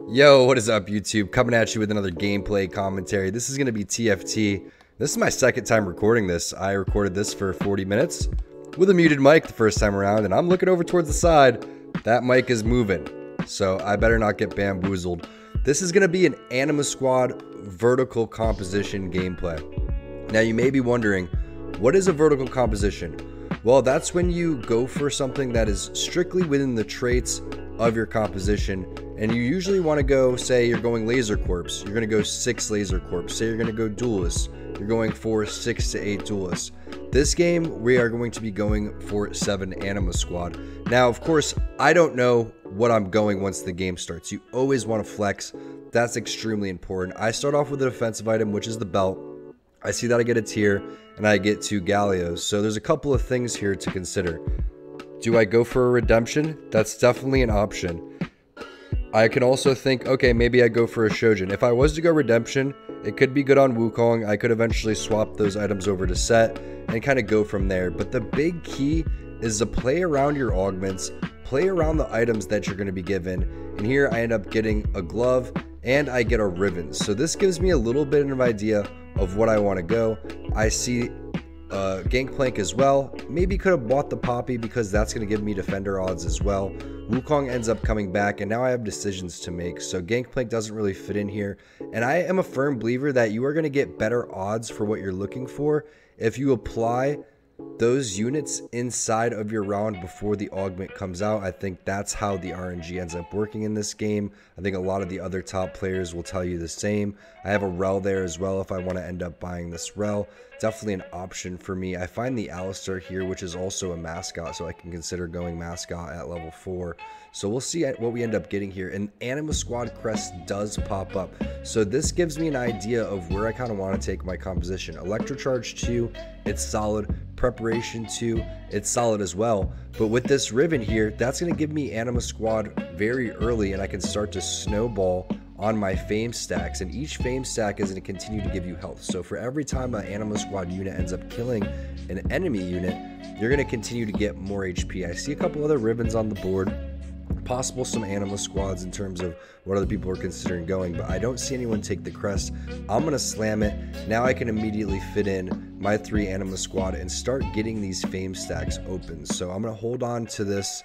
Yo, what is up, YouTube? Coming at you with another gameplay commentary. This is going to be TFT. This is my second time recording this. I recorded this for 40 minutes with a muted mic the first time around, and I'm looking over towards the side. That mic is moving, so I better not get bamboozled. This is going to be an Anima Squad vertical composition gameplay. Now, you may be wondering, what is a vertical composition? Well, that's when you go for something that is strictly within the traits of your composition, and you usually want to go, say you're going laser corps, you're going to go 6 laser corps. Say you're going to go duelists, you're going for 6 to 8 duelists. This game, we are going to be going for 7 Anima Squad. Now, of course, I don't know what I'm going once the game starts. You always want to flex. That's extremely important. I start off with a defensive item, which is the belt. I see that I get a tier, and I get 2 Gallios. So there's a couple of things here to consider. Do I go for a redemption? That's definitely an option. I can also think, okay, maybe I go for a Shojin. If I was to go redemption, it could be good on Wukong. I could eventually swap those items over to set and kind of go from there. But the big key is to play around your augments, play around the items that you're going to be given. And here I end up getting a glove and I get a ribbon. So this gives me a little bit of an idea of what I want to go. I see Gangplank as well. Maybe could have bought the Poppy because that's going to give me defender odds as well. Wukong ends up coming back, and now I have decisions to make. So Gangplank doesn't really fit in here. And I am a firm believer that you are going to get better odds for what you're looking for if you apply those units inside of your round before the augment comes out. I think that's how the RNG ends up working in this game. I think a lot of the other top players will tell you the same. I have a Rel there as well if I want to end up buying this Rel. Definitely an option for me. I find the Alistar here, which is also a mascot, so I can consider going mascot at level 4. So we'll see what we end up getting here. And Anima Squad crest does pop up. So this gives me an idea of where I kind of want to take my composition. Electrocharge 2, it's solid. Preparation 2, it's solid as well. But with this ribbon here, that's going to give me Anima Squad very early, and I can start to snowball on my fame stacks, and each fame stack is going to continue to give you health. So for every time an Anima Squad unit ends up killing an enemy unit, you're going to continue to get more HP. I see a couple other ribbons on the board, possible some Anima Squads in terms of what other people are considering going, but I don't see anyone take the crest. I'm going to slam it. Now I can immediately fit in my 3 Anima Squad and start getting these fame stacks open. So I'm going to hold on to this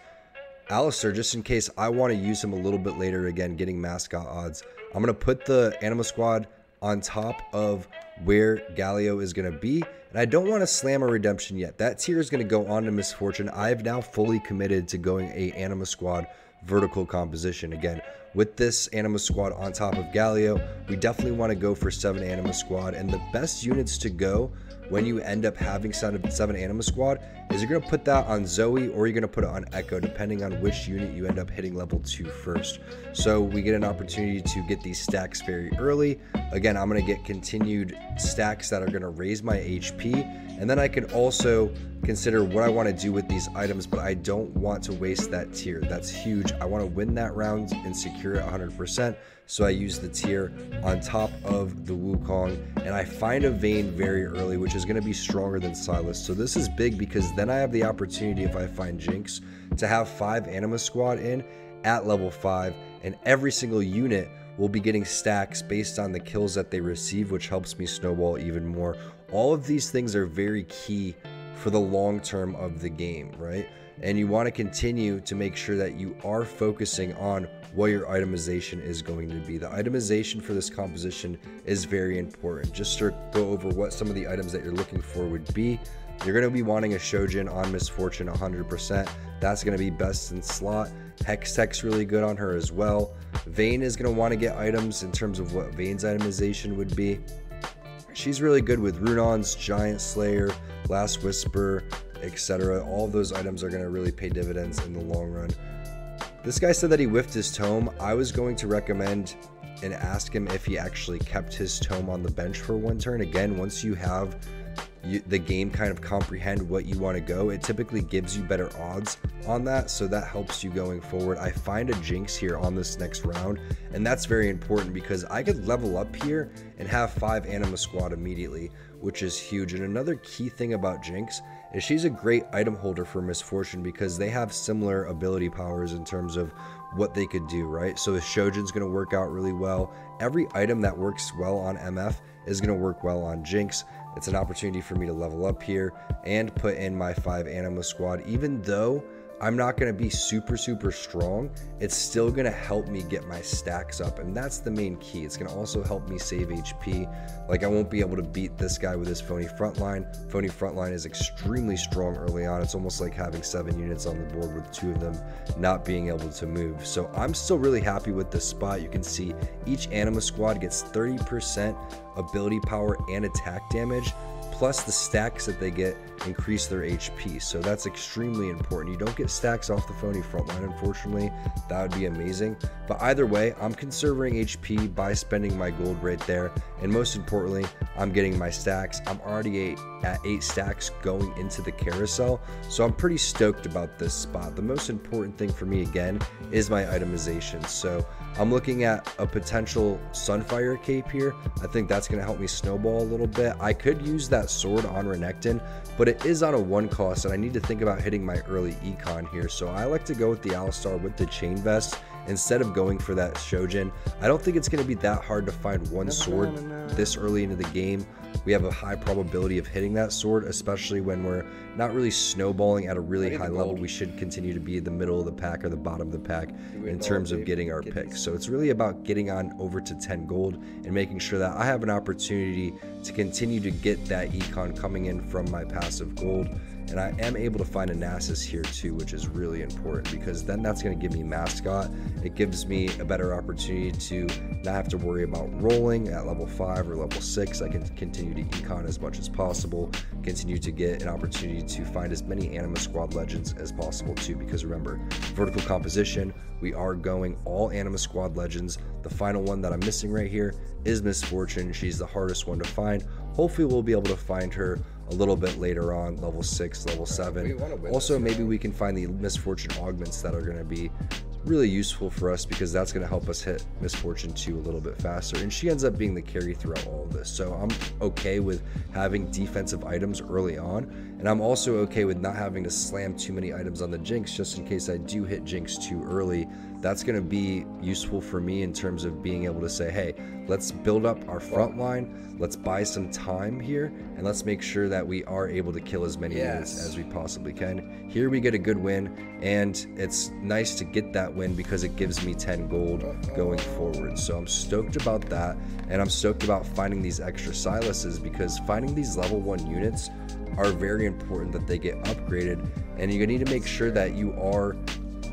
Alistar just in case I want to use him a little bit later, again getting mascot odds. I'm going to put the Anima Squad on top of where Galio is going to be, and I don't want to slam a redemption yet. That tier is going to go on to Misfortune. I have now fully committed to going a Anima Squad vertical composition. Again, with this Anima Squad on top of Galio, we definitely want to go for 7 Anima Squad, and the best units to go when you end up having 7 Anima Squad is you're going to put that on Zoe or you're going to put it on Echo, depending on which unit you end up hitting level 2 first. So we get an opportunity to get these stacks very early. Again, I'm going to get continued stacks that are going to raise my HP, and then I can also consider what I want to do with these items, but I don't want to waste that tier. That's huge. I want to win that round and secure it 100%. So I use the tier on top of the Wukong, and I find a Vayne very early, which is going to be stronger than Silas. So this is big because then I have the opportunity, if I find Jinx, to have 5 Anima Squad in at level 5, and every single unit will be getting stacks based on the kills that they receive, which helps me snowball even more. All of these things are very key for the long term of the game, right? And you want to continue to make sure that you are focusing on what your itemization is going to be. The itemization for this composition is very important. Just to go over what some of the items that you're looking for would be. You're going to be wanting a Shojin on Misfortune 100%. That's going to be best in slot. Hextech's really good on her as well. Vayne is going to want to get items in terms of what Vayne's itemization would be. She's really good with Runons, Giant Slayer, Last Whisper, etc. All of those items are going to really pay dividends in the long run. This guy said that he whiffed his tome. I was going to recommend and ask him if he actually kept his tome on the bench for 1 turn. Again, once you have the game kind of comprehend what you want to go, it typically gives you better odds on that, so that helps you going forward. I find a jinx here on this next round, and that's very important because I could level up here and have 5 Anima Squad immediately, which is huge. And another key thing about Jinx is she's a great item holder for Miss Fortune because they have similar ability powers in terms of what they could do, right? So the Shojin's going to work out really well. Every item that works well on MF is going to work well on Jinx. It's an opportunity for me to level up here and put in my 5 Anima Squad. Even though I'm not going to be super strong, it's still going to help me get my stacks up, and that's the main key. It's going to also help me save HP. Like, I won't be able to beat this guy with his phony frontline. Phony frontline is extremely strong early on. It's almost like having 7 units on the board with 2 of them not being able to move. So I'm still really happy with this spot. You can see each Anima Squad gets 30% ability power and attack damage, plus the stacks that they get increase their HP. So that's extremely important. You don't get stacks off the phony frontline, unfortunately. That would be amazing. But either way, I'm conserving HP by spending my gold right there. And most importantly, I'm getting my stacks. I'm already at 8 stacks going into the carousel. So I'm pretty stoked about this spot. The most important thing for me, again, is my itemization. So I'm looking at a potential Sunfire cape here. I think that's going to help me snowball a little bit. I could use that sword on Renekton, but it is on a 1 cost, and I need to think about hitting my early econ here. So I like to go with the Alistar with the chain vest instead of going for that Shojin. I don't think it's going to be that hard to find one sword this early into the game. We have a high probability of hitting that sword, especially when we're not really snowballing at a really high level. We should continue to be in the middle of the pack or the bottom of the pack in terms of getting our picks. So it's really about getting on over to 10 gold and making sure that I have an opportunity to continue to get that econ coming in from my passive gold. And I am able to find a Nasus here too, which is really important because then that's going to give me mascot. It gives me a better opportunity to not have to worry about rolling at level 5 or level 6. I can continue to econ as much as possible, continue to get an opportunity to find as many Anima Squad legends as possible too, because remember, vertical composition, we are going all Anima Squad legends. The final one that I'm missing right here is Miss Fortune. She's the hardest one to find. Hopefully we'll be able to find her a little bit later on, level 6, level 7. Also, maybe we can find the Miss Fortune augments that are going to be really useful for us because that's going to help us hit Miss Fortune 2 a little bit faster, and she ends up being the carry throughout all of this. So I'm okay with having defensive items early on, and I'm also okay with not having to slam too many items on the Jinx just in case I do hit Jinx too early. That's going to be useful for me in terms of being able to say, hey, let's build up our front line, let's buy some time here, and let's make sure that we are able to kill as many units as we possibly can. Here we get a good win, and it's nice to get that win because it gives me 10 gold going forward. So I'm stoked about that, and I'm stoked about finding these extra Siluses because finding these level 1 units are very important that they get upgraded, and you need to make sure that you are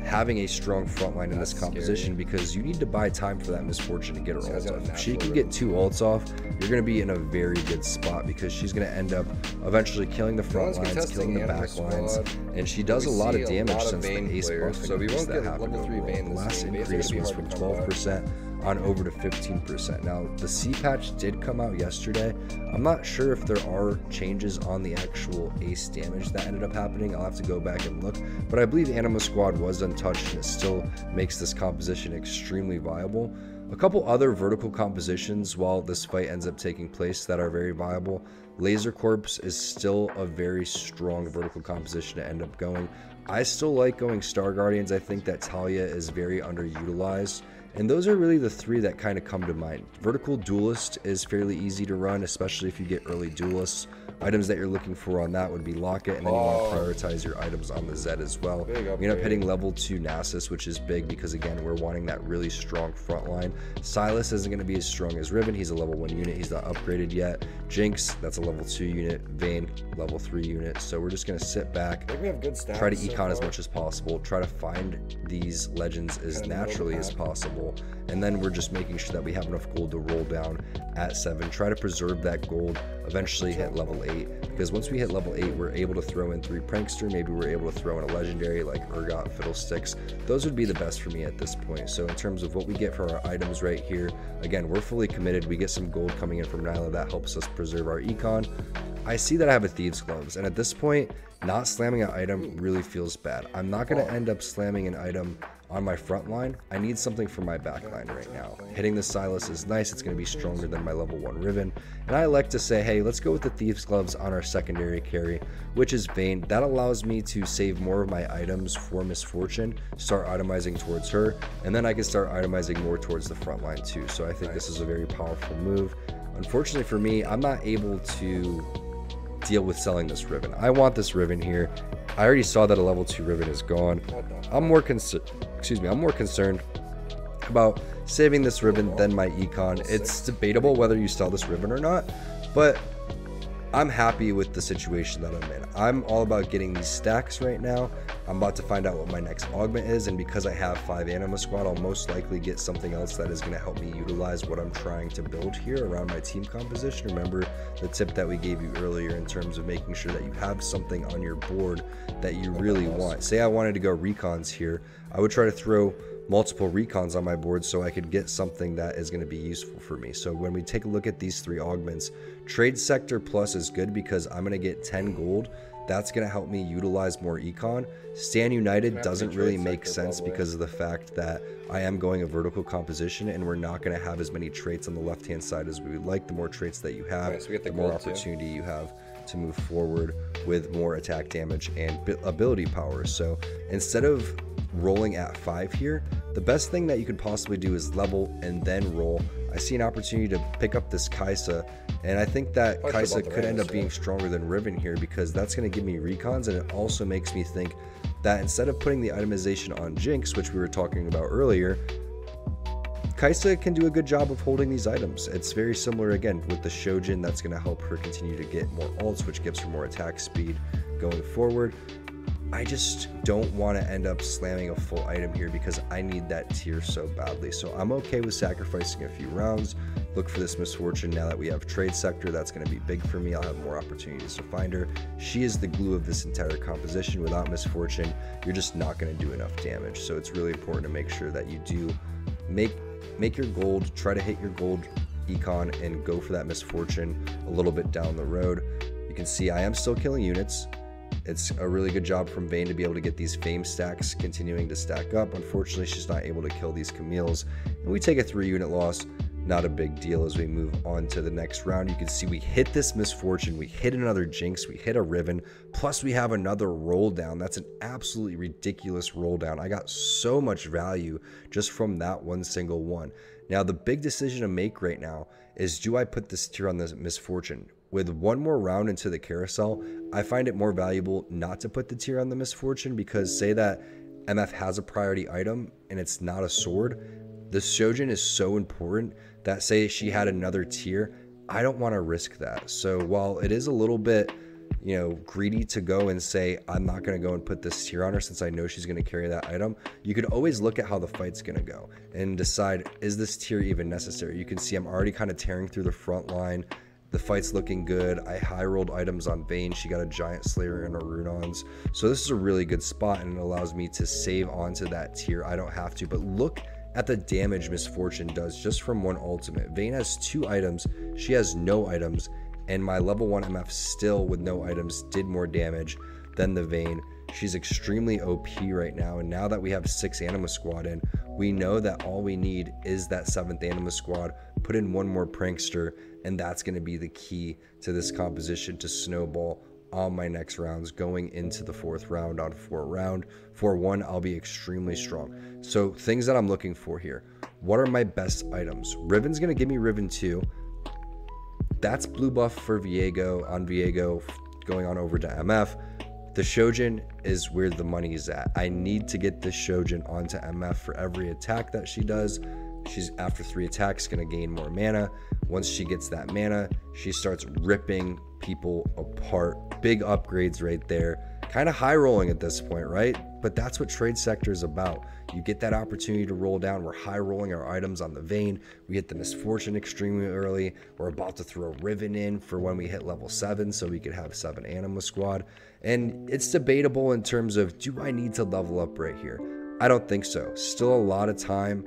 having a strong front line in this composition because you need to buy time for that Miss Fortune to get her ults off. If she can get 2 ults off, you're going to be in a very good spot because she's going to end up eventually killing the front lines, killing the back lines, and she does a lot of damage since the ace buffing so that happened overall. The last increase was from 12% on over to 15%. Now, the C patch did come out yesterday. I'm not sure if there are changes on the actual ace damage that ended up happening. I'll have to go back and look, but I believe Anima Squad was untouched and it still makes this composition extremely viable. A couple other vertical compositions while this fight ends up taking place that are very viable. Laser Corpse is still a very strong vertical composition to end up going. I still like going Star Guardians. I think that Talia is very underutilized. And those are really the 3 that kind of come to mind. Vertical Duelist is fairly easy to run, especially if you get early Duelists. Items that you're looking for on that would be Locket, and then you want to prioritize your items on the Zed as well. We end up hitting level 2 Nasus, which is big because, again, we're wanting that really strong front line. Silas isn't going to be as strong as Riven. He's a level 1 unit. He's not upgraded yet. Jinx, that's a level 2 unit. Vayne, level 3 unit. So we're just going to sit back, try to econ as much as possible, try to find these legends as naturally as possible, and then we're just making sure that we have enough gold to roll down at 7. Try to preserve that gold, eventually hit level 8, because once we hit level 8, we're able to throw in 3 Prankster. Maybe we're able to throw in a legendary like Urgot, Fiddlesticks. Those would be the best for me at this point. So in terms of what we get for our items right here, again, we're fully committed. We get some gold coming in from Nyla that helps us preserve our econ. I see that I have a Thieves Gloves, and at this point, not slamming an item really feels bad. I'm not going to end up slamming an item on my front line. I need something for my back line right now. Hitting the Silas is nice. It's going to be stronger than my level 1 Riven. And I like to say, hey, let's go with the Thieves Gloves on our secondary carry, which is Vayne. That allows me to save more of my items for Misfortune, start itemizing towards her, and then I can start itemizing more towards the front line too. So I think this is a very powerful move. Unfortunately for me, I'm not able to deal with selling this Riven. I want this Riven here. I already saw that a level 2 Riven is gone. I'm more concerned about saving this Riven than my econ. It's debatable whether you sell this Riven or not, but I'm happy with the situation that I'm in. I'm all about getting these stacks right now. I'm about to find out what my next augment is, and because I have 5 Anima Squad, I'll most likely get something else that is going to help me utilize what I'm trying to build here around my team composition. Remember the tip that we gave you earlier in terms of making sure that you have something on your board that you really want. Say I wanted to go recons here, I would try to throw multiple recons on my board so I could get something that is going to be useful for me. So when we take a look at these 3 augments, Trade Sector Plus is good because I'm going to get 10 gold. That's going to help me utilize more econ. Stand United doesn't really make sense because of the fact that I am going a vertical composition and we're not going to have as many traits on the left hand side as we would like. The more traits that you have, the more opportunity you have to move forward with more attack damage and ability power. So instead of rolling at 5 here, the best thing that you could possibly do is level and then roll. I see an opportunity to pick up this Kaisa, and I think that Kaisa could end up being stronger than Riven here because that's going to give me recons, and it also makes me think that instead of putting the itemization on Jinx, which we were talking about earlier, Kaisa can do a good job of holding these items. It's very similar again with the Shojin. That's going to help her continue to get more ults, which gives her more attack speed going forward. I just don't want to end up slamming a full item here because I need that tier so badly. So I'm okay with sacrificing a few rounds. Look for this Misfortune now that we have Trade Sector. That's going to be big for me. I'll have more opportunities to find her. She is the glue of this entire composition. Without Misfortune, you're just not going to do enough damage. So it's really important to make sure that you do make your gold, try to hit your gold econ and go for that Misfortune a little bit down the road. You can see I am still killing units. It's a really good job from Vayne to be able to get these fame stacks continuing to stack up. Unfortunately, she's not able to kill these Camille's, and we take a 3-unit loss. Not a big deal as we move on to the next round. You can see we hit this Misfortune, we hit another Jinx, we hit a Riven, plus we have another roll down. That's an absolutely ridiculous roll down. I got so much value just from that one single one. Now, the big decision to make right now is, do I put this tier on the Misfortune? With one more round into the carousel, I find it more valuable not to put the tier on the Misfortune because say that MF has a priority item and it's not a sword, the Shojin is so important that say she had another tier, I don't want to risk that. So while it is a little bit, greedy to go and say, I'm not going to go and put this tier on her since I know she's going to carry that item, you could always look at how the fight's going to go and decide, is this tier even necessary? You can see I'm already kind of tearing through the front line. The fight's looking good. I high rolled items on Vayne. She got a Giant Slayer and a Runons. So this is a really good spot and it allows me to save onto that tier. I don't have to, but look at the damage Misfortune does just from one ultimate. Vayne has 2 items. She has no items. And my level 1 MF still with no items did more damage than the Vayne. She's extremely OP right now. And now that we have 6 Anima Squad in, we know that all we need is that 7th Anima Squad. Put in one more Prankster, and that's going to be the key to this composition to snowball on my next rounds going into the 4th round on 4-1. I'll be extremely strong. So things that I'm looking for here. What are my best items? Riven's going to give me Riven 2. That's blue buff for Viego on Viego going on over to MF. The Shojin is where the money is at. I need to get this Shojin onto MF for every attack that she does. She's after 3 attacks going to gain more mana. Once she gets that mana, she starts ripping people apart. Big upgrades right there. Kind of high rolling at this point, right? But that's what Trade Sector is about. You get that opportunity to roll down. We're high rolling our items on the Vayne. We hit the Misfortune extremely early. We're about to throw Riven in for when we hit level 7 so we could have 7 Anima Squad. And it's debatable in terms of, do I need to level up right here? I don't think so. Still a lot of time.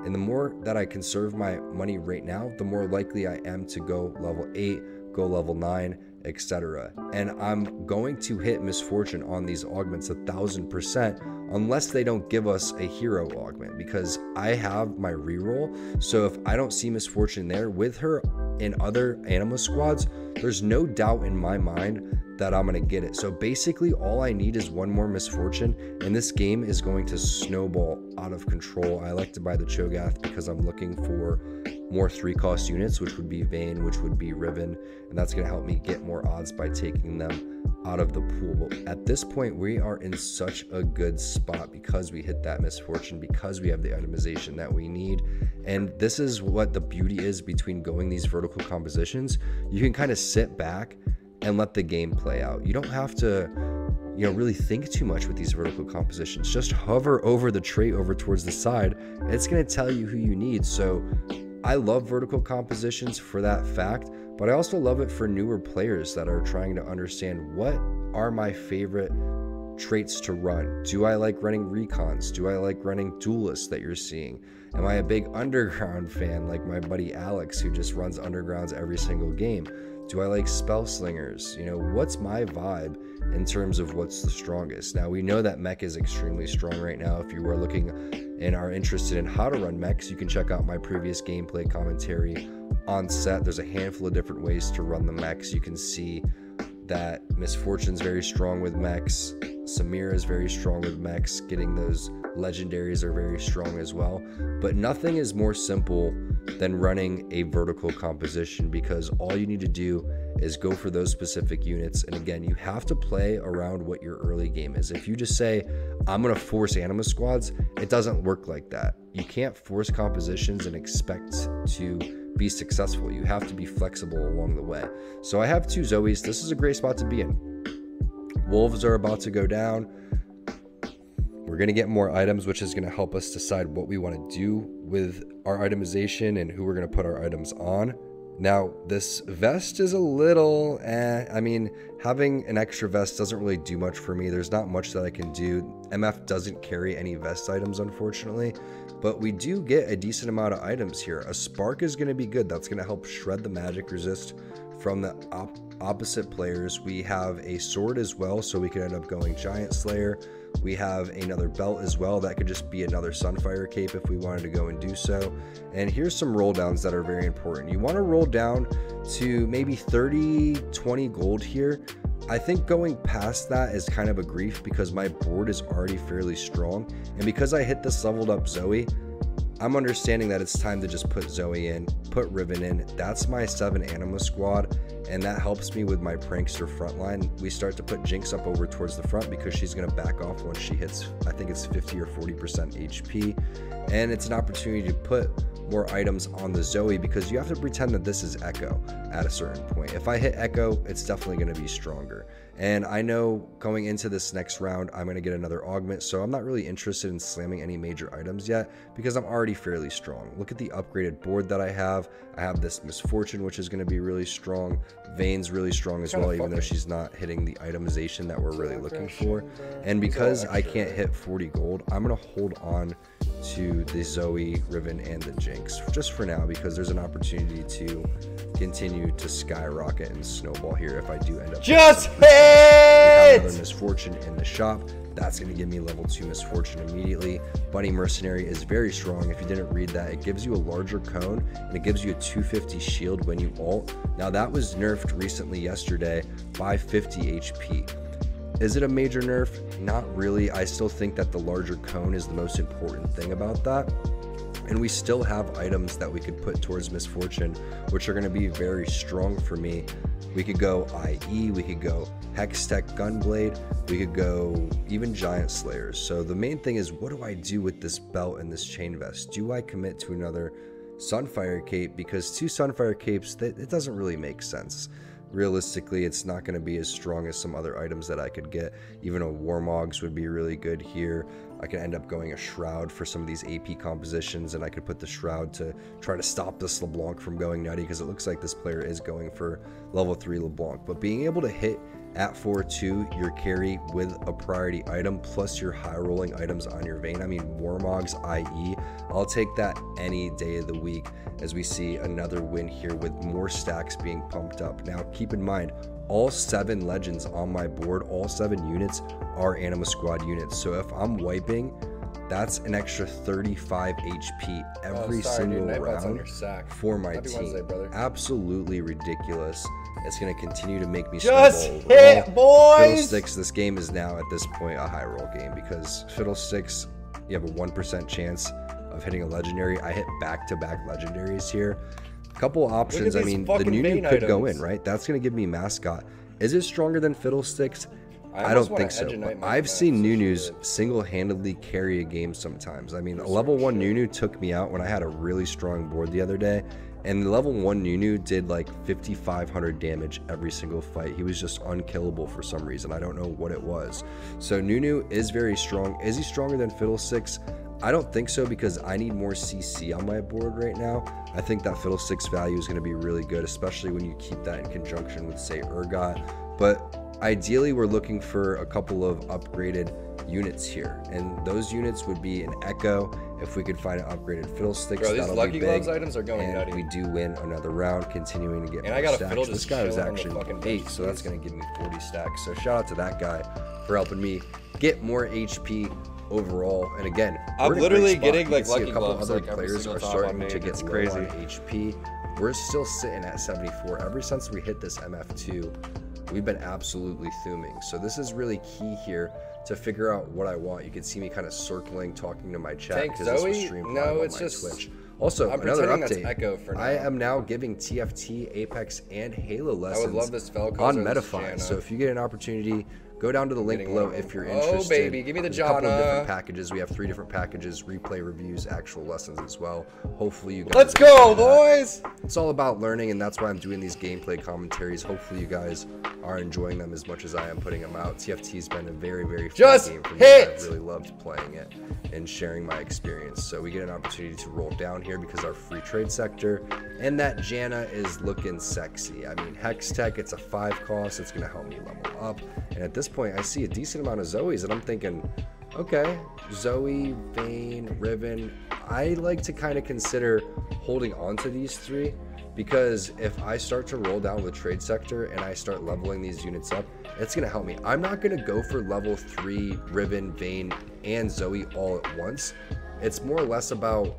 And the more that I conserve my money right now, the more likely I am to go level 8, go level 9, etc. And I'm going to hit misfortune on these augments 1000% unless they don't give us a hero augment, because I have my reroll. So if I don't see misfortune there with her in other Anima squads, there's no doubt in my mind that I'm going to get it. So basically all I need is one more misfortune and this game is going to snowball out of control. I like to buy the Cho'Gath because I'm looking for more 3-cost units, which would be Vayne, which would be Riven, and that's going to help me get more odds by taking them out of the pool. But at this point, we are in such a good spot because we hit that misfortune, because we have the itemization that we need. And this is what the beauty is between going these vertical compositions. You can kind of sit back and let the game play out. You don't have to, you know, really think too much with these vertical compositions. Just hover over the trait over towards the side. It's going to tell you who you need. So I love vertical compositions for that fact, but I also love it for newer players that are trying to understand what are my favorite traits to run. Do I like running recons? Do I like running duelists that you're seeing? Am I a big underground fan like my buddy Alex, who just runs undergrounds every single game? Do I like spell slingers? You know, what's my vibe in terms of what's the strongest? Now, we know that mech is extremely strong right now. If you are looking and are interested in how to run mechs, you can check out my previous gameplay commentary on set. There's a handful of different ways to run the mechs. You can see that Misfortune's very strong with mechs. Samira is very strong with mechs. Getting those legendaries are very strong as well. But nothing is more simple than running a vertical composition, because all you need to do is go for those specific units. And again, you have to play around what your early game is. If you just say, I'm going to force Anima squads, it doesn't work like that. You can't force compositions and expect to be successful. You have to be flexible along the way. So I have 2 Zoes. This is a great spot to be in. Wolves are about to go down. We're going to get more items, which is going to help us decide what we want to do with our itemization and who we're going to put our items on. Now, this vest is a little, I mean, having an extra vest doesn't really do much for me. There's not much that I can do. MF doesn't carry any vest items, unfortunately, but we do get a decent amount of items here. A spark is going to be good. That's going to help shred the magic resist from the opposite players. We have a sword as well, so we could end up going Giant Slayer. We have another belt as well. That could just be another Sunfire cape if we wanted to go and do so. And here's some roll downs that are very important. You want to roll down to maybe 30, 20 gold here. I think going past that is kind of a grief because my board is already fairly strong. And because I hit this leveled up Zoe, I'm understanding that it's time to just put Zoe in, put Riven in. That's my 7 Anima squad, and that helps me with my prankster frontline. We start to put Jinx up over towards the front because she's going to back off once she hits, I think it's 50 or 40% HP. And it's an opportunity to put more items on the Zoe because you have to pretend that this is Echo at a certain point. If I hit Echo, it's definitely going to be stronger. And I know going into this next round, I'm going to get another augment, so I'm not really interested in slamming any major items yet because I'm already fairly strong. Look at the upgraded board that I have. I have this Misfortune, which is going to be really strong. Vayne's really strong as well, even though she's not hitting the itemization that we're really looking for. And because I can't hit 40 gold, I'm going to hold on to the Zoe, Riven, and the Jinx just for now because there's an opportunity to continue to skyrocket and snowball here if I do end up just hit another Misfortune in the shop. That's going to give me level 2 Misfortune immediately. Bunny Mercenary is very strong. If you didn't read that, it gives you a larger cone and it gives you a 250 shield when you ult. Now that was nerfed recently yesterday by 50 HP. Is it a major nerf? Not really. I still think that the larger cone is the most important thing about that. And we still have items that we could put towards Misfortune, which are going to be very strong for me. We could go IE, we could go Hextech Gunblade, we could go even Giant Slayers. So the main thing is, what do I do with this belt and this chain vest? Do I commit to another Sunfire cape? Because 2 Sunfire capes, it doesn't really make sense. Realistically, it's not going to be as strong as some other items that I could get. Even a Warmogs would be really good here. I could end up going a Shroud for some of these AP compositions, and I could put the Shroud to try to stop this LeBlanc from going nutty, because it looks like this player is going for level 3 LeBlanc. But being able to hit at 4-2 your carry with a priority item plus your high rolling items on your Vayne, I mean Warmogs IE, I'll take that any day of the week as we see another win here with more stacks being pumped up. Now keep in mind, all 7 legends on my board, all 7 units are Anima Squad units. So if I'm wiping, that's an extra 35 HP every single round for my team. Absolutely ridiculous. It's going to continue to make me just hit, boys. Fiddlesticks, this game is now at this point a high roll game because Fiddlesticks, you have a 1% chance of hitting a legendary. I hit back-to-back legendaries here. A couple options. I mean, the Nunu could go in, right? That's going to give me mascot. Is it stronger than Fiddlesticks? I don't think so. I've seen Nunus single-handedly carry a game sometimes. I mean, a level 1 Nunu took me out when I had a really strong board the other day. And the level 1 Nunu did like 5,500 damage every single fight. He was just unkillable for some reason. I don't know what it was. So Nunu is very strong. Is he stronger than Fiddlesticks? I don't think so because I need more CC on my board right now. I think that Fiddlesticks value is going to be really good, especially when you keep that in conjunction with, say, Urgot. But ideally, we're looking for a couple of upgraded units here, and those units would be an Echo. If we could find an upgraded Fiddlesticks, bro, these that'll Lucky be big. Gloves items are going and nutty. We do win another round, continuing to get and more I got stacks. A this guy was actually 8, so that's going to give me 40 stacks. So shout out to that guy for helping me get more HP overall. And again, I'm literally getting like Lucky Lucky Gloves. Gloves. Other players are starting to get low on HP. We're still sitting at 74. Ever since we hit this MF2, we've been absolutely thuming. So this is really key here to figure out what I want. You can see me kind of circling, talking to my chat because this was streamed live on my Twitch. Also, another update. Echo for now. I am now giving TFT, Apex, and Halo lessons I would love this on Metafy. So if you get an opportunity, go down to the link below if you're interested. Oh, baby, give me the There's a couple of different Jana. packages. We have 3 different packages, replay reviews, actual lessons as well. Hopefully you guys Let's go, boys! It's all about learning, and that's why I'm doing these gameplay commentaries. Hopefully you guys are enjoying them as much as I am putting them out. TFT's been a very, very fun game for me. I've really loved playing it and sharing my experience. So we get an opportunity to roll down here because our free trade sector, and that Jana is looking sexy. I mean, Hex Tech, it's a 5 cost. It's going to help me level up. And at this point, I see a decent amount of Zoes, and I'm thinking, okay, Zoe, Vayne, Riven. I like to kind of consider holding on to these 3 because if I start to roll down with trade sector and I start leveling these units up, it's going to help me. I'm not going to go for level 3 Riven, Vayne, and Zoe all at once. It's more or less about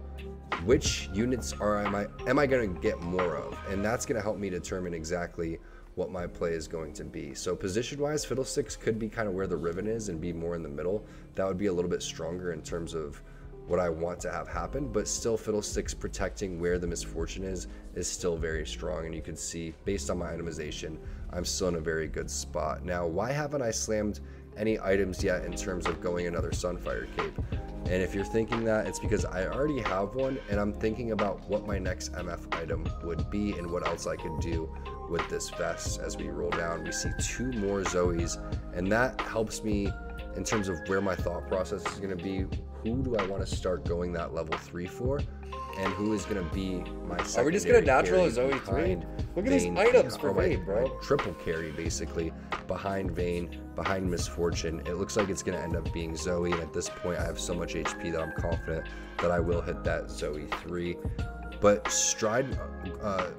which units am I going to get more of, and that's going to help me determine exactly what my play is going to be. So position-wise, Fiddlesticks could be kind of where the Riven is and be more in the middle. That would be a little bit stronger in terms of what I want to have happen, but still Fiddlesticks protecting where the misfortune is still very strong. And you can see, based on my itemization, I'm still in a very good spot. Now, why haven't I slammed any items yet in terms of going another Sunfire Cape? And if you're thinking that, it's because I already have one, and I'm thinking about what my next MF item would be and what else I could do with this vest. As we roll down, we see 2 more Zoes, and that helps me in terms of where my thought process is going to be. Who do I want to start going that level 3 for, and who is going to be my secondary? Are we just going to natural a Zoe 3? Look at these items for Vayne, bro. Triple carry, basically, behind Vayne, behind Misfortune. It looks like it's going to end up being Zoe, and at this point, I have so much HP that I'm confident that I will hit that Zoe 3. But Stride,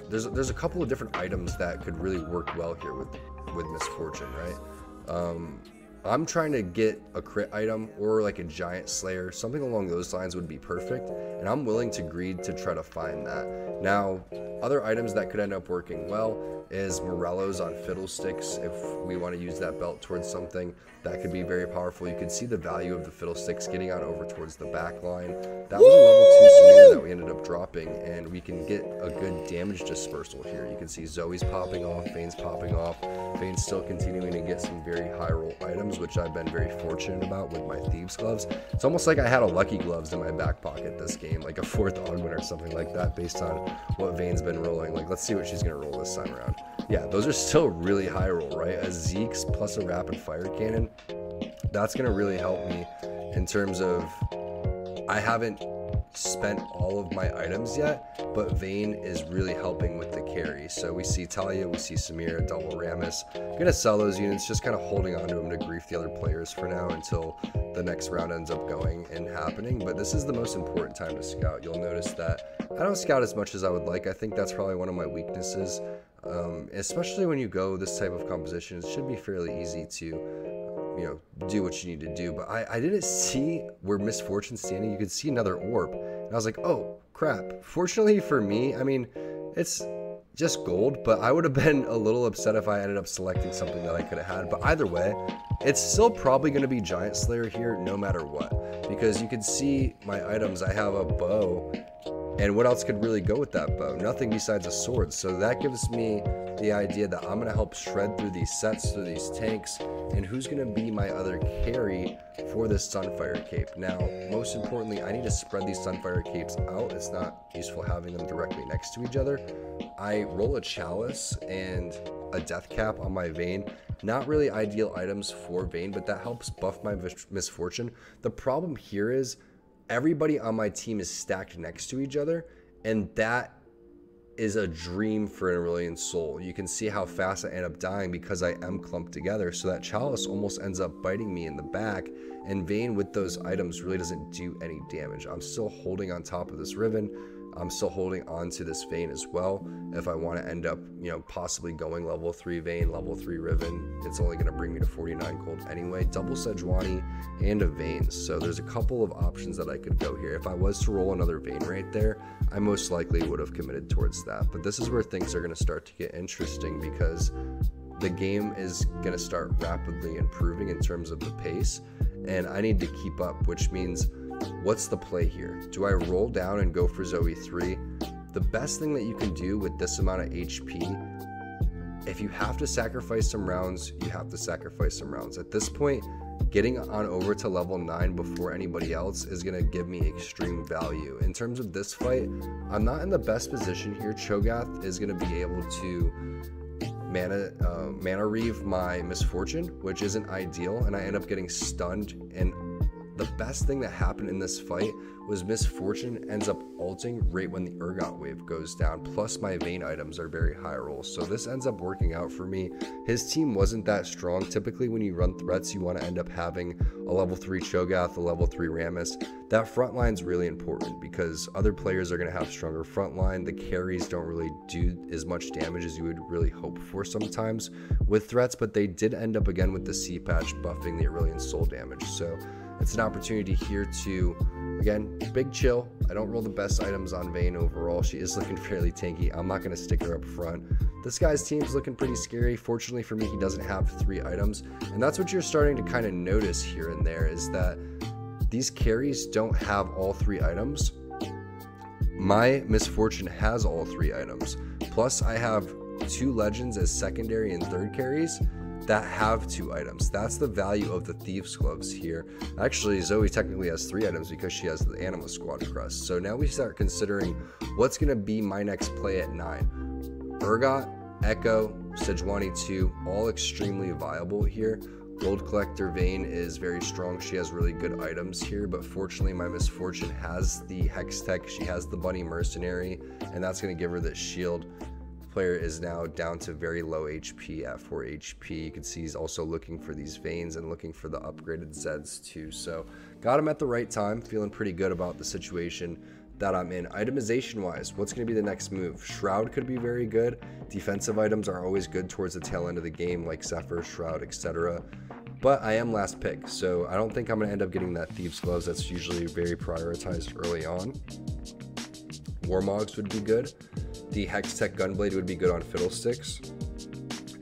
there's a couple of different items that could really work well here with Misfortune, right? I'm trying to get a crit item or like a giant slayer, something along those lines would be perfect, and I'm willing to greed to try to find that. Now, other items that could end up working well is Morello's on Fiddlesticks. If we want to use that belt towards something, that could be very powerful. You can see the value of the Fiddlesticks getting on over towards the back line. That was a level 2 Samir that we ended up dropping, and we can get a good damage dispersal here. You can see Zoe's popping off, Vayne's popping off. Vayne's still continuing to get some very high roll items, which I've been very fortunate about with my Thieves Gloves. It's almost like I had a Lucky Gloves in my back pocket this game, like a 4th augment or something like that, based on what Vayne's been rolling. Like, let's see what she's going to roll this time around. Yeah, those are still really high roll, right? A Zeke's plus a rapid fire cannon, that's going to really help me in terms of, I haven't spent all of my items yet, but Vayne is really helping with the carry. So we see Talia, we see Samira, double Ramus. I'm gonna sell those units, just kind of holding on to them to grief the other players for now until the next round ends up going and happening. But this is the most important time to scout. You'll notice that I don't scout as much as I would like. I think that's probably one of my weaknesses. Especially when you go this type of composition, it should be fairly easy to, do what you need to do. But I didn't see where Miss Fortune's standing. You could see another orb, and I was like, oh crap. Fortunately for me, I mean, it's just gold, but I would have been a little upset if I ended up selecting something that I could have had. But either way, it's still probably going to be Giant Slayer here no matter what, because you can see my items. I have a bow, and what else could really go with that bow? Nothing besides a sword. So that gives me the idea that I'm going to help shred through these sets, through these tanks, and who's going to be my other carry for this Sunfire Cape. Now, most importantly, I need to spread these Sunfire Capes out. It's not useful having them directly next to each other. I roll a Chalice and a Death Cap on my Vayne. Not really ideal items for Vayne, but that helps buff my Misfortune. The problem here is everybody on my team is stacked next to each other, and that is a dream for an Aurelian Soul. You can see how fast I end up dying because I am clumped together, so that Chalice almost ends up biting me in the back, and Vayne with those items really doesn't do any damage. I'm still holding on top of this Riven. I'm still holding on to this Vayne as well. If I want to end up, possibly going level 3 Vayne, level 3 Riven, it's only going to bring me to 49 gold anyway. Double Sejuani and a Vayne. So there's a couple of options that I could go here. If I was to roll another Vayne right there, I most likely would have committed towards that. But this is where things are going to start to get interesting, because the game is going to start rapidly improving in terms of the pace, and I need to keep up, which means, what's the play here? Do I roll down and go for Zoe 3? The best thing that you can do with this amount of HP, if you have to sacrifice some rounds, you have to sacrifice some rounds. At this point, getting on over to level 9 before anybody else is going to give me extreme value. In terms of this fight, I'm not in the best position here. Cho'Gath is going to be able to mana reave my Misfortune, which isn't ideal, and I end up getting stunned. And the best thing that happened in this fight was Misfortune ends up ulting right when the Urgot wave goes down, plus my Vayne items are very high rolls, so this ends up working out for me. His team wasn't that strong. Typically when you run threats, you want to end up having a level 3 Cho'Gath, a level 3 Rammus. That front line's really important because other players are going to have stronger front line. The carries don't really do as much damage as you would really hope for sometimes with threats, but they did end up again with the C patch buffing the Aurelian Soul damage. So it's an opportunity here to, again, big chill. I don't roll the best items on Vayne overall. She is looking fairly tanky. I'm not going to stick her up front. This guy's team's looking pretty scary. Fortunately for me, he doesn't have 3 items. And that's what you're starting to kind of notice here and there, is that these carries don't have all 3 items. My Misfortune has all 3 items. Plus, I have 2 legends as secondary and third carries that have 2 items. That's the value of the Thieves Gloves here. Actually, Zoe technically has 3 items because she has the Anima Squad crest. So now we start considering what's going to be my next play at 9. Urgot, Echo, Sejuani 2, all extremely viable here. Gold Collector Vayne is very strong. She has really good items here, but fortunately my Misfortune has the Hex Tech. She has the Bunny Mercenary, and that's going to give her this shield. Player is now down to very low HP at 4 HP. You can see he's also looking for these Vaynes and looking for the upgraded Zeds too. So got him at the right time. Feeling pretty good about the situation that I'm in. Itemization wise, what's going to be the next move? Shroud could be very good. Defensive items are always good towards the tail end of the game, like Zephyr, Shroud, etc. But I am last pick, so I don't think I'm going to end up getting that Thieves Gloves. That's usually very prioritized early on. Warmogs would be good. The Hex Tech Gunblade would be good on Fiddlesticks.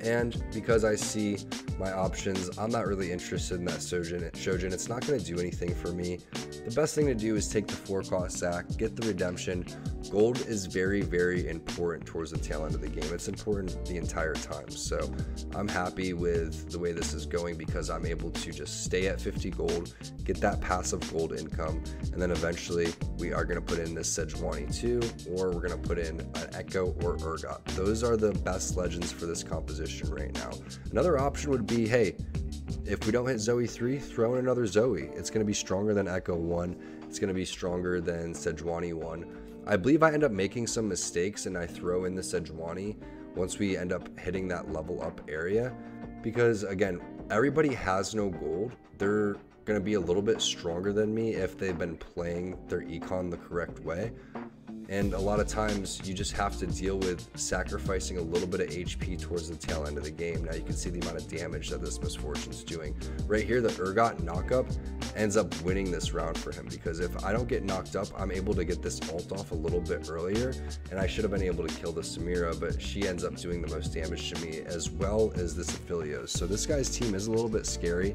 And because I see my options, I'm not really interested in that Shojin. It's not going to do anything for me. The best thing to do is take the 4-cost sack, get the redemption. Gold is very, very important towards the tail end of the game. It's important the entire time. So I'm happy with the way this is going because I'm able to just stay at 50 gold, get that passive gold income, and then eventually we are going to put in this Sejuani 2, or we're going to put in an Echo or Urgot. Those are the best legends for this composition right now. Another option would be, hey, if we don't hit Zoe 3, throw in another Zoe. It's going to be stronger than Echo 1. It's going to be stronger than Sejuani 1. I believe I end up making some mistakes and I throw in the Sejuani once we end up hitting that level up area. Because again, everybody has no gold. They're going to be a little bit stronger than me if they've been playing their econ the correct way. And a lot of times you just have to deal with sacrificing a little bit of HP towards the tail end of the game. Now you can see the amount of damage that this Misfortune's doing. Right here, the Urgot knockup ends up winning this round for him, because if I don't get knocked up, I'm able to get this ult off a little bit earlier, and I should have been able to kill the Samira, but she ends up doing the most damage to me, as well as this Aphelios. So this guy's team is a little bit scary.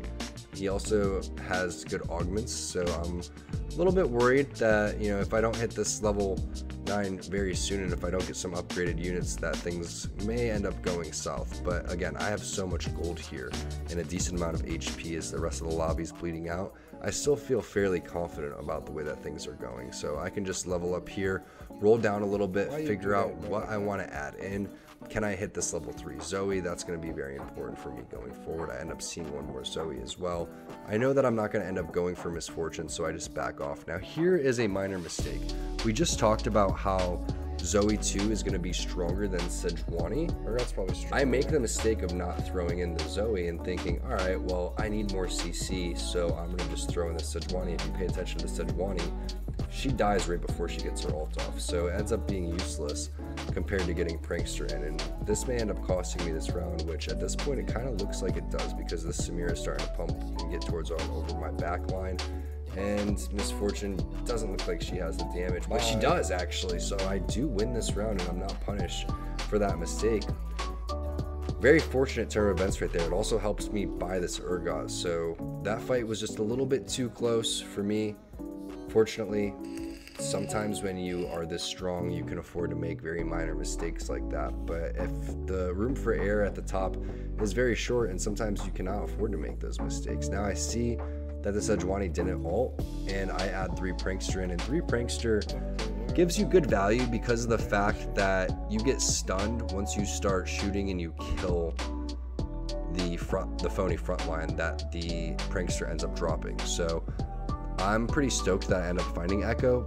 He also has good augments, so I'm a little bit worried that, you know, if I don't hit this level 9 very soon, and if I don't get some upgraded units, that things may end up going south. But again, I have so much gold here and a decent amount of HP as the rest of the lobby's bleeding out. I still feel fairly confident about the way that things are going, so I can just level up here, roll down a little bit, figure out what I want to add in. Can I hit this level 3 Zoe? That's going to be very important for me going forward. I end up seeing one more Zoe as well. I know that I'm not going to end up going for Misfortune, so I just back off. Now here is a minor mistake. We just talked about how Zoe 2 is going to be stronger than Sejuani. Or that's probably stronger. I make the mistake of not throwing in the Zoe and thinking, all right, well, I need more CC, so I'm going to just throw in the Sejuani. If you pay attention to Sejuani, she dies right before she gets her ult off, so it ends up being useless compared to getting Prankster in, and this may end up costing me this round, which at this point it kind of looks like it does, because the Samira is starting to pump and get towards over my back line, and Misfortune doesn't look like she has the damage, but she does actually, so I do win this round and I'm not punished for that mistake. Very fortunate turn of events right there. It also helps me buy this Urgot, so that fight was just a little bit too close for me. Fortunately, sometimes when you are this strong, you can afford to make very minor mistakes like that. But if the room for error at the top is very short, and sometimes you cannot afford to make those mistakes. Now I see that the Sejuani didn't ult, and I add 3 Prankster in, and 3 Prankster gives you good value because of the fact that you get stunned once you start shooting and you kill the phony front line that the Prankster ends up dropping. So I'm pretty stoked that I end up finding Echo,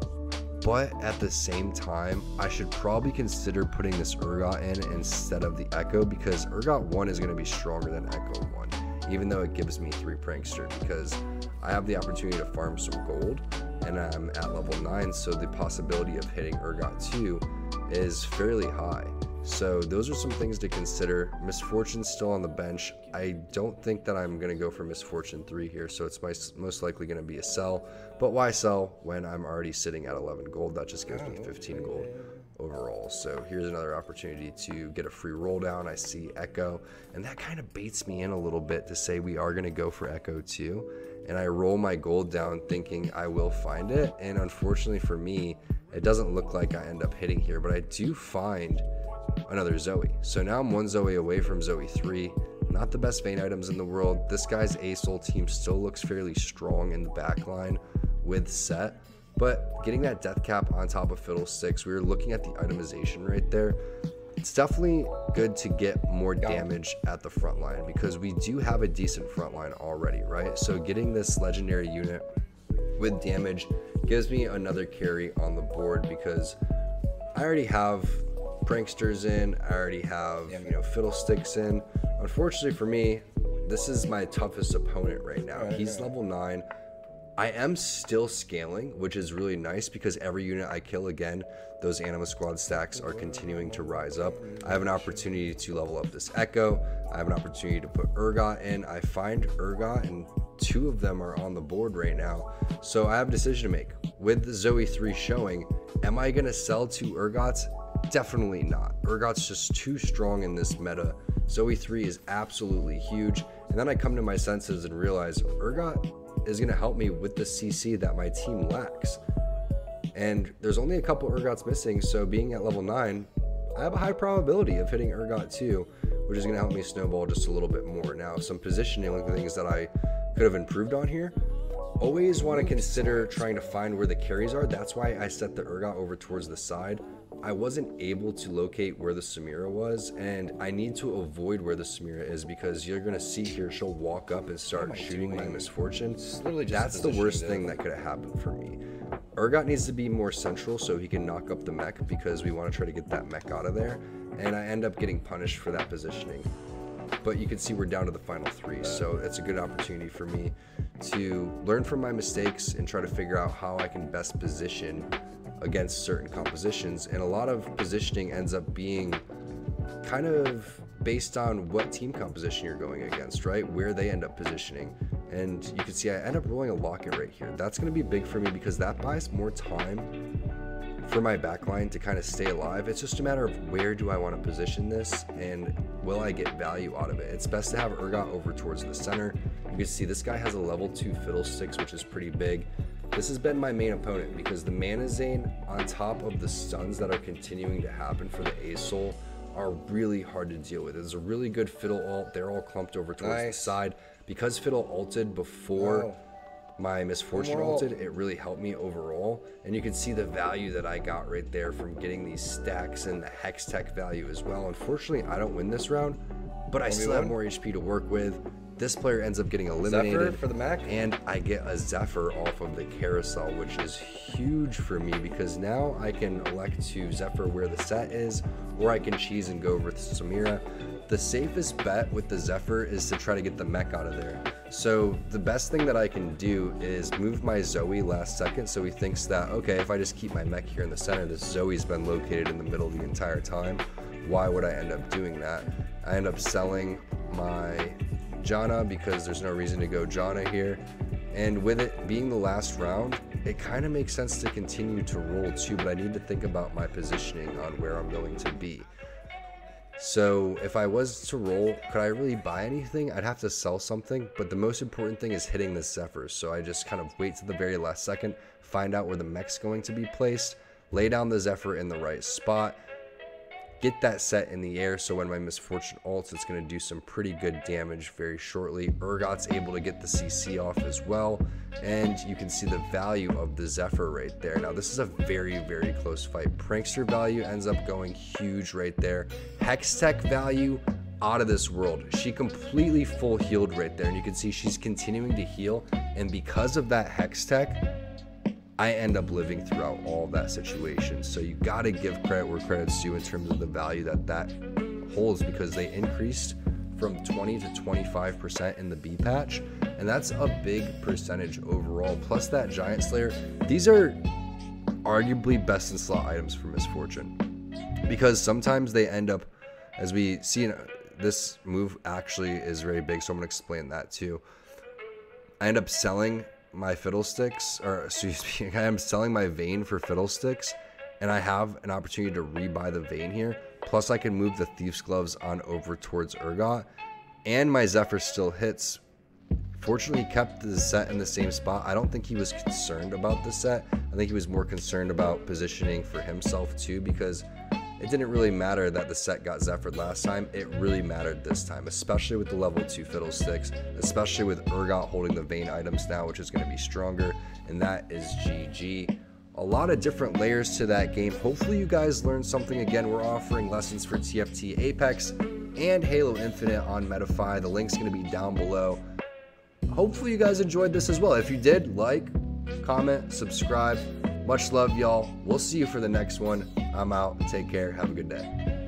but at the same time, I should probably consider putting this Urgot in instead of the Echo, because Urgot 1 is going to be stronger than Echo 1, even though it gives me 3 Prankster, because I have the opportunity to farm some gold, and I'm at level 9, so the possibility of hitting Urgot 2 is fairly high. So those are some things to consider. Misfortune's still on the bench. I don't think that I'm going to go for Misfortune 3 here, so it's most likely going to be a sell. But why sell when I'm already sitting at 11 gold? That just gives me 15 gold overall. So here's another opportunity to get a free roll down. I see Echo, and that kind of baits me in a little bit to say we are going to go for Echo 2. And I roll my gold down thinking I will find it, and unfortunately for me, it doesn't look like I end up hitting here, but I do find another Zoe. So now I'm 1 Zoe away from Zoe 3. Not the best Vayne items in the world. This guy's ASOL team still looks fairly strong in the back line with Set, but getting that death cap on top of Fiddlesticks, we were looking at the itemization right there. It's definitely good to get more damage at the front line, because we do have a decent front line already, right? So getting this legendary unit with damage gives me another carry on the board, because I already have Pranksters in, I already have, you know, Fiddlesticks in. Unfortunately for me, this is my toughest opponent right now. He's level 9. I am still scaling, which is really nice, because every unit I kill, again, those Anima Squad stacks are continuing to rise up. I have an opportunity to level up this Echo. I have an opportunity to put Urgot in. I find Urgot, and 2 of them are on the board right now. So I have a decision to make. With the Zoe 3 showing, am I going to sell 2 Urgots? Definitely not. Urgot's just too strong in this meta. Zoe 3 is absolutely huge. And then I come to my senses and realize Urgot is going to help me with the CC that my team lacks. And there's only a couple Urgots missing, so being at level 9, I have a high probability of hitting Urgot 2, which is going to help me snowball just a little bit more. Now, some positioning things that I could have improved on here. Always want to consider trying to find where the carries are. That's why I set the Urgot over towards the side. I wasn't able to locate where the Samira was, and I need to avoid where the Samira is, because you're going to see here she'll walk up and start shooting my Misfortune. That's the worst thing that could have happened for me. Urgot needs to be more central so he can knock up the mech, because we want to try to get that mech out of there, and I end up getting punished for that positioning. But you can see we're down to the final 3, so it's a good opportunity for me to learn from my mistakes and try to figure out how I can best position against certain compositions. And a lot of positioning ends up being kind of based on what team composition you're going against, right? Where they end up positioning. And you can see I end up rolling a locket right here. That's going to be big for me because that buys more time for my backline to kind of stay alive. It's just a matter of where do I want to position this and will I get value out of it. It's best to have Urgot over towards the center. You can see this guy has a level 2 Fiddlesticks, which is pretty big. This has been my main opponent because the Mana Zane on top of the stuns that are continuing to happen for the A-Soul are really hard to deal with. It's a really good Fiddle ult. They're all clumped over towards the side. Because Fiddle ulted before my Misfortune ulted, it really helped me overall. And you can see the value that I got right there from getting these stacks and the Hex Tech value as well. Unfortunately, I don't win this round, but I still have more HP to work with. This player ends up getting eliminated Zephyr for the Mac, and I get a Zephyr off of the carousel, which is huge for me because now I can elect to Zephyr where the set is, or I can cheese and go with Samira. The safest bet with the Zephyr is to try to get the mech out of there. So the best thing that I can do is move my Zoe last second, so he thinks that, okay, if I just keep my mech here in the center, this Zoe's been located in the middle the entire time. Why would I end up doing that? I end up selling my Janna because there's no reason to go Janna here. And with it being the last round, it kind of makes sense to continue to roll too, but I need to think about my positioning on where I'm going to be. So if I was to roll, could I really buy anything? I'd have to sell something, but the most important thing is hitting the Zephyr. So I just kind of wait to the very last second, find out where the mech's going to be placed, lay down the Zephyr in the right spot, get that set in the air, so when my Misfortune ults, it's going to do some pretty good damage very shortly. Urgot's able to get the CC off as well, and you can see the value of the Zephyr right there. Now this is a very, very close fight. Prankster value ends up going huge right there. Hex Tech value out of this world. She completely full healed right there, and you can see she's continuing to heal, and because of that Hex Tech, I end up living throughout all of that situation. So you got to give credit where credit's due in terms of the value that holds, because they increased from 20 to 25% in the B patch, and that's a big percentage overall. Plus that Giant Slayer, these are arguably best in slot items for Misfortune, because sometimes they end up, as we see, this move actually is very big, so I'm going to explain that too. I end up selling my Fiddlesticks, or excuse me, I am selling my Vayne for Fiddlesticks, and I have an opportunity to rebuy the Vayne here. Plus I can move the Thief's Gloves on over towards Urgot, and my Zephyr still hits. Fortunately, he kept the set in the same spot. I don't think he was concerned about the set. I think he was more concerned about positioning for himself too, because it didn't really matter that the set got Zephyr'd last time. It really mattered this time, especially with the level 2 Fiddlesticks, especially with Urgot holding the Vayne items now, which is going to be stronger, and that is GG. A lot of different layers to that game. Hopefully you guys learned something. Again, we're offering lessons for TFT Apex and Halo Infinite on Metafy. The link's going to be down below. Hopefully you guys enjoyed this as well. If you did, like, comment, subscribe. Much love, y'all. We'll see you for the next one. I'm out. Take care. Have a good day.